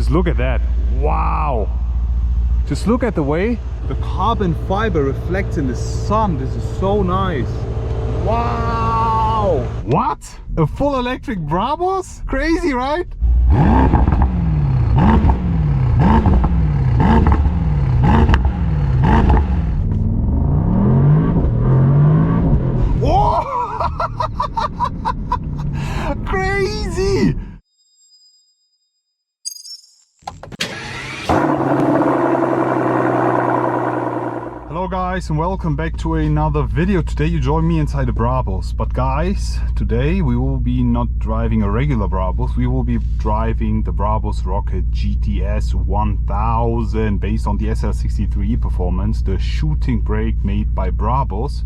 Just look at that. Wow. Just look at the way the carbon fiber reflects in the sun. This is so nice. Wow. What? A full electric Brabus? Crazy, right? Whoa! Crazy! Hello guys, and welcome back to another video. Today you join me inside the Brabus. But guys, today we will be not driving a regular Brabus, we will be driving the Brabus Rocket GTS 1000 based on the SL63 E Performance, the shooting brake made by Brabus.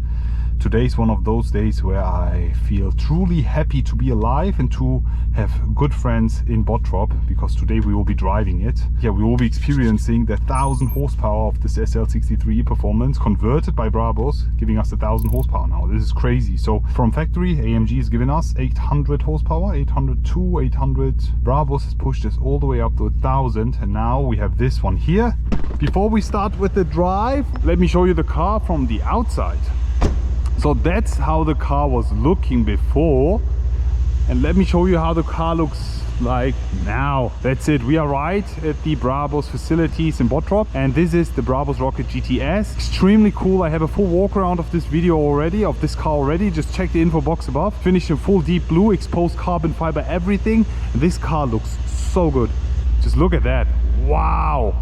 Today is one of those days where I feel truly happy to be alive and to have good friends in Bottrop, because today we will be driving it. Yeah, we will be experiencing the 1000 horsepower of this SL63 E Performance converted by Brabus, giving us 1000 horsepower now. This is crazy. So from factory, AMG is giving us 800 horsepower, 802, 800. Brabus has pushed us all the way up to 1000, and now we have this one here. Before we start with the drive, let me show you the car from the outside. So that's how the car was looking before, and let me show you how the car looks like now. That's it. We are right at the Brabus facilities in Bottrop, and this is the Brabus Rocket GTS. Extremely cool. I have a full walk around of this video already, of this car already. Just check the info box above. Finished in full deep blue, exposed carbon fiber, everything. This car looks so good. Just look at that. Wow.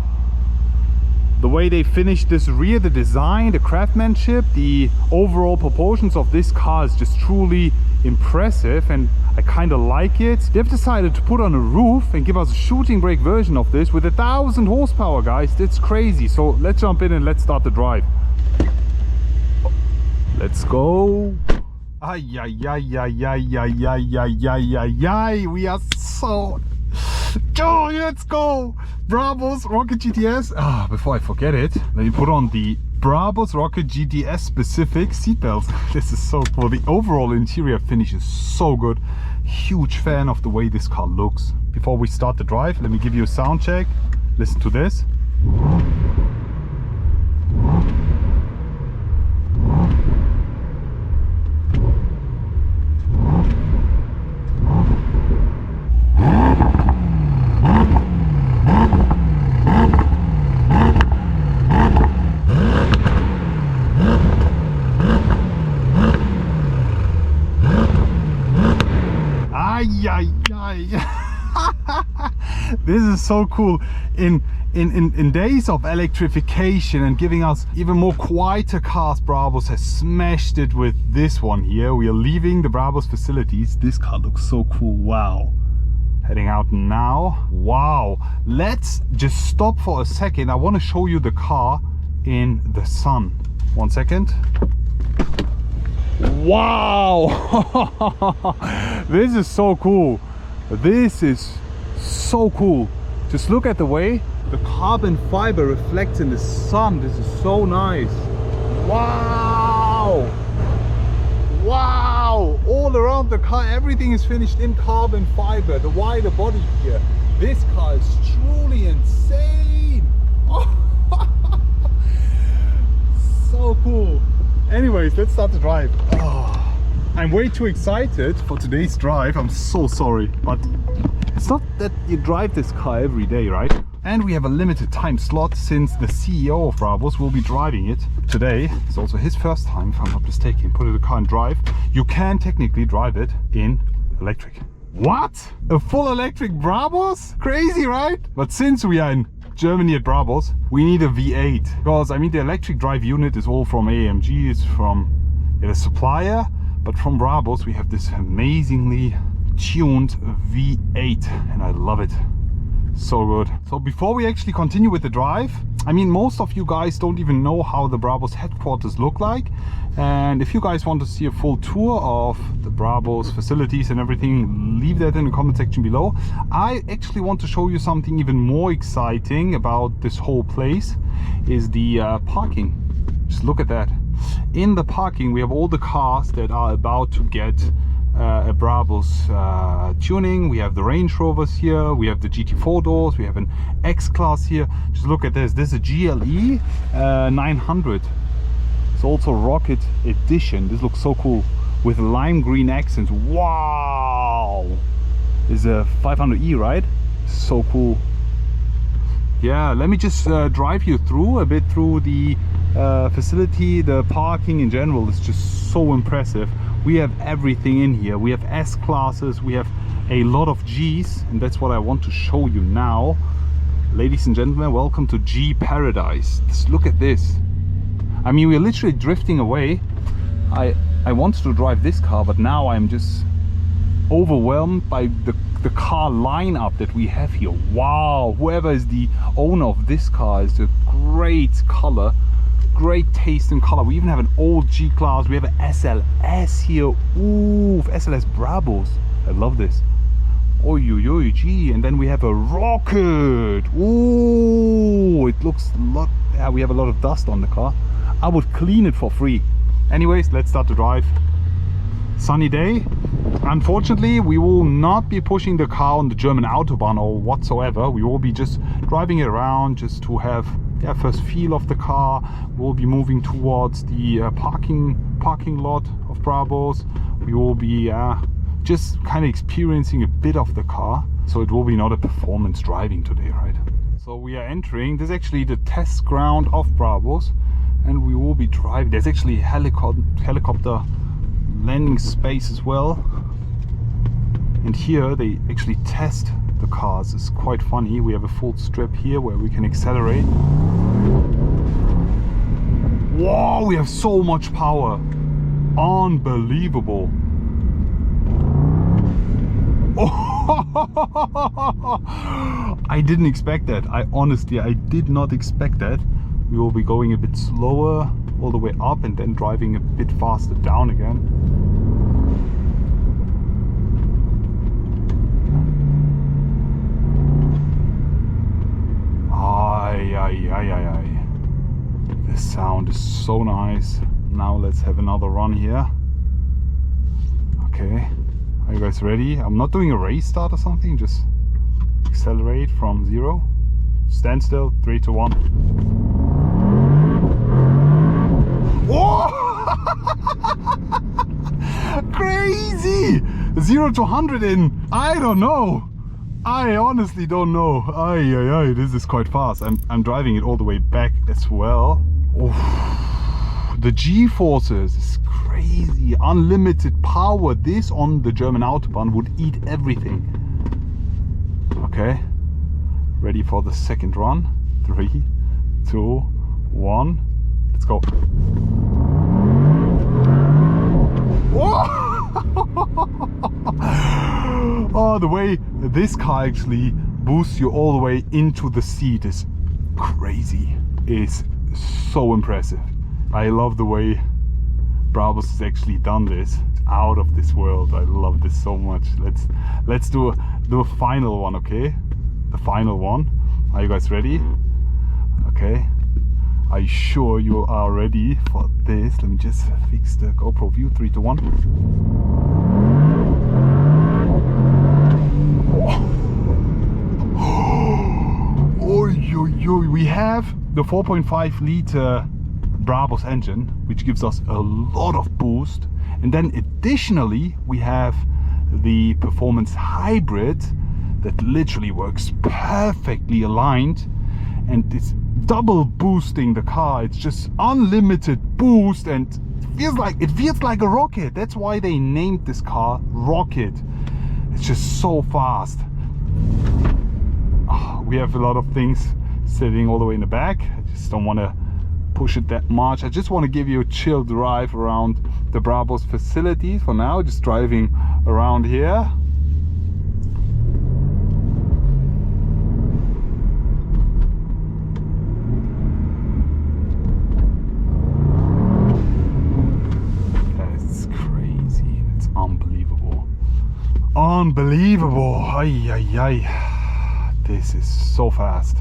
The way they finished this rear, the design, the craftsmanship, the overall proportions of this car is just truly impressive, and I kind of like it. They've decided to put on a roof and give us a shooting brake version of this with 1000 horsepower, guys. That's crazy. So let's jump in and let's start the drive. Let's go. Ay, ay, ay, ay, ay, ay, ay, ay, ay, ay, ay. We are so... Oh, let's go! Brabus Rocket GTS. Before I forget it, let me put on the Brabus Rocket GTS specific seatbelts. This is so cool. The overall interior finish is so good. Huge fan of the way this car looks. Before we start the drive, let me give you a sound check. Listen to this. This is so cool. In days of electrification and giving us even more quieter cars, Brabus has smashed it with this one here. We are leaving the Brabus facilities. This car looks so cool. Wow. Heading out now. Wow. Let's just stop for a second. I want to show you the car in the sun. 1 second. Wow. This is so cool. This is so cool. Just look at the way the carbon fiber reflects in the sun. This is so nice. Wow. Wow. All around the car, everything is finished in carbon fiber. The wider body here. This car is truly insane. So cool. Anyways, let's start the drive. I'm way too excited for today's drive. I'm so sorry, but it's not that you drive this car every day, right? And we have a limited time slot, since the CEO of Brabus will be driving it today. It's also his first time, if I'm not mistaken. Put it in the car and drive. You can technically drive it in electric. What? A full electric Brabus? Crazy, right? But since we are in Germany at Brabus, we need a V8, because I mean the electric drive unit is all from AMG, it's from the supplier, but from Brabus we have this amazingly tuned V8, and I love it. So good. So before we actually continue with the drive, I mean, most of you guys don't even know how the Brabus headquarters look like, and if you guys want to see a full tour of the Brabus facilities and everything, leave that in the comment section below. I actually want to show you something even more exciting about this whole place, is the parking. Just look at that. In the parking we have all the cars that are about to get a Brabus tuning. We have the Range Rovers here, we have the GT4 doors, we have an X-Class here. Just look at this. This is a GLE 900. It's also Rocket Edition. This looks so cool with lime green accents. Wow! This is a 500e, right? So cool. Yeah, let me just drive you through a bit through the facility. The parking in general is just so impressive. We have everything in here. We have S classes, we have a lot of G's, and that's what I want to show you now. Ladies and gentlemen, welcome to G Paradise. Just look at this. I mean, we're literally drifting away. I wanted to drive this car, but now I'm just overwhelmed by the car lineup that we have here. Wow, whoever is the owner of this car is a great color, great taste in color. We even have an old G class. We have an SLS here. Ooh, SLS Brabus. I love this. Oi, G. And then we have a Rocket. Ooh, it looks a lot. Yeah, we have a lot of dust on the car. I would clean it for free. Anyways, let's start to drive. Sunny day. Unfortunately, we will not be pushing the car on the German Autobahn or whatsoever. We will be just driving it around just to have first feel of the car. We'll be moving towards the parking lot of Brabus. We will be just kind of experiencing a bit of the car. So it will be not a performance driving today, right? So we are entering, this is actually the test ground of Brabus, and we will be driving. There's actually a helicopter landing space as well. And here they actually test the cars. It's quite funny. We have a full strip here where we can accelerate. Wow, we have so much power. Unbelievable. Oh, I didn't expect that. I did not expect that. We will be going a bit slower all the way up and then driving a bit faster down again. The sound is so nice. Now let's have another run here. Okay, are you guys ready? I'm not doing a race start or something, just accelerate from 0. Stand still, 3, 2, 1. Whoa! Crazy! 0 to 100 in, I don't know. I honestly don't know. This is quite fast. I'm driving it all the way back as well. Oh, the G-forces is crazy. Unlimited power. This on the German Autobahn would eat everything. Okay, ready for the second run. 3, 2, 1. Let's go. Whoa! Oh, the way this car actually boosts you all the way into the seat is crazy. It's so impressive. I love the way Brabus has actually done this. It's out of this world. I love this so much. Let's do a final one, okay? The final one. Are you guys ready? Okay. Are you sure you are ready for this? Let me just fix the GoPro view. 3, 2, 1. We have the 4.5 liter Brabus engine, which gives us a lot of boost, and then additionally we have the performance hybrid that literally works perfectly aligned, and it's double boosting the car. It's just unlimited boost, and it feels like a rocket. That's why they named this car Rocket. It's just so fast. We have a lot of things sitting all the way in the back. I just don't want to push it that much. I just want to give you a chill drive around the Brabus facility for now, just driving around here. That's crazy. It's unbelievable. Unbelievable. This is so fast.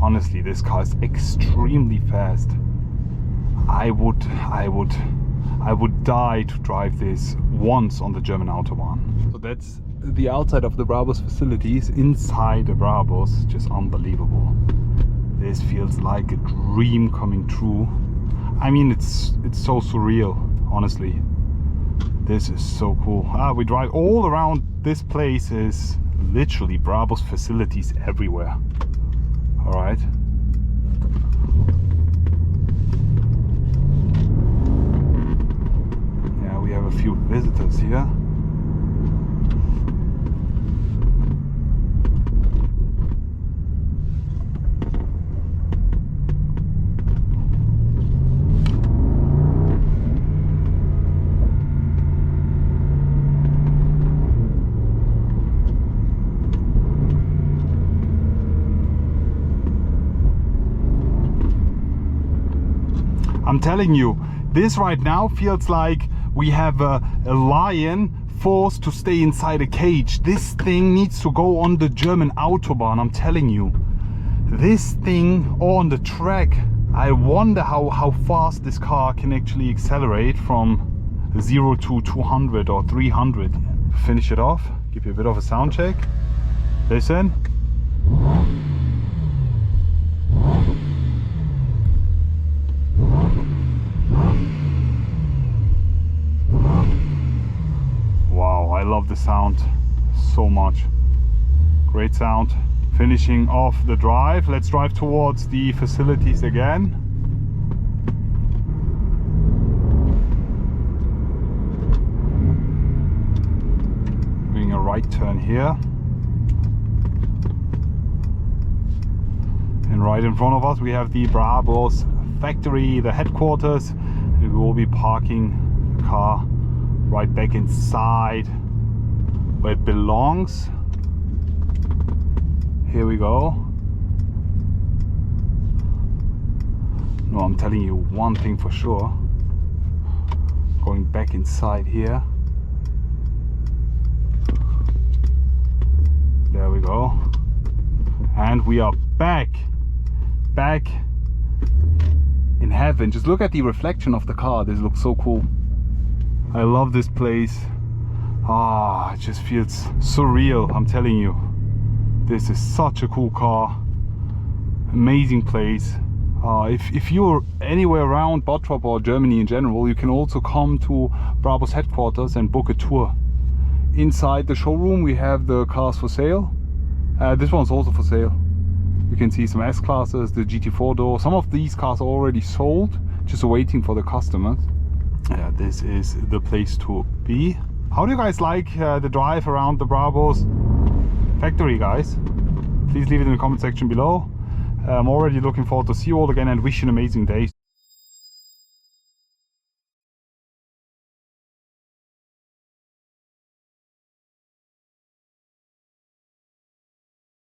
Honestly, this car is extremely fast. I would I would die to drive this once on the German Autobahn. So that's the outside of the Brabus facilities. Inside the Brabus, just unbelievable. This feels like a dream coming true. I mean, it's so surreal, honestly. This is so cool. We drive all around this place. Is literally Brabus facilities everywhere. All right. Yeah, we have a few visitors here. I'm telling you, this right now feels like we have a lion forced to stay inside a cage. This thing needs to go on the German Autobahn, I'm telling you. This thing on the track, I wonder how fast this car can actually accelerate from 0 to 200 or 300. Finish it off, give you a bit of a sound check. Listen. Wow, I love the sound so much. Great sound. Finishing off the drive, let's drive towards the facilities again. Doing a right turn here. And right in front of us we have the Brabus factory, the headquarters. We will be parking the car right back inside where it belongs. Here we go. No, I'm telling you one thing for sure. Going back inside here. There we go. And we are back in heaven. Just look at the reflection of the car. This looks so cool. I love this place. It just feels surreal, I'm telling you. This is such a cool car. Amazing place. If you're anywhere around Bottrop or Germany in general, you can also come to Brabus headquarters and book a tour. Inside the showroom we have the cars for sale. This one's also for sale. You can see some S-classes, the GT4 door. Some of these cars are already sold, just waiting for the customers. Yeah, this is the place to be. How do you guys like the drive around the Brabus factory, guys? Please leave it in the comment section below. I'm already looking forward to see you all again and wish you an amazing day.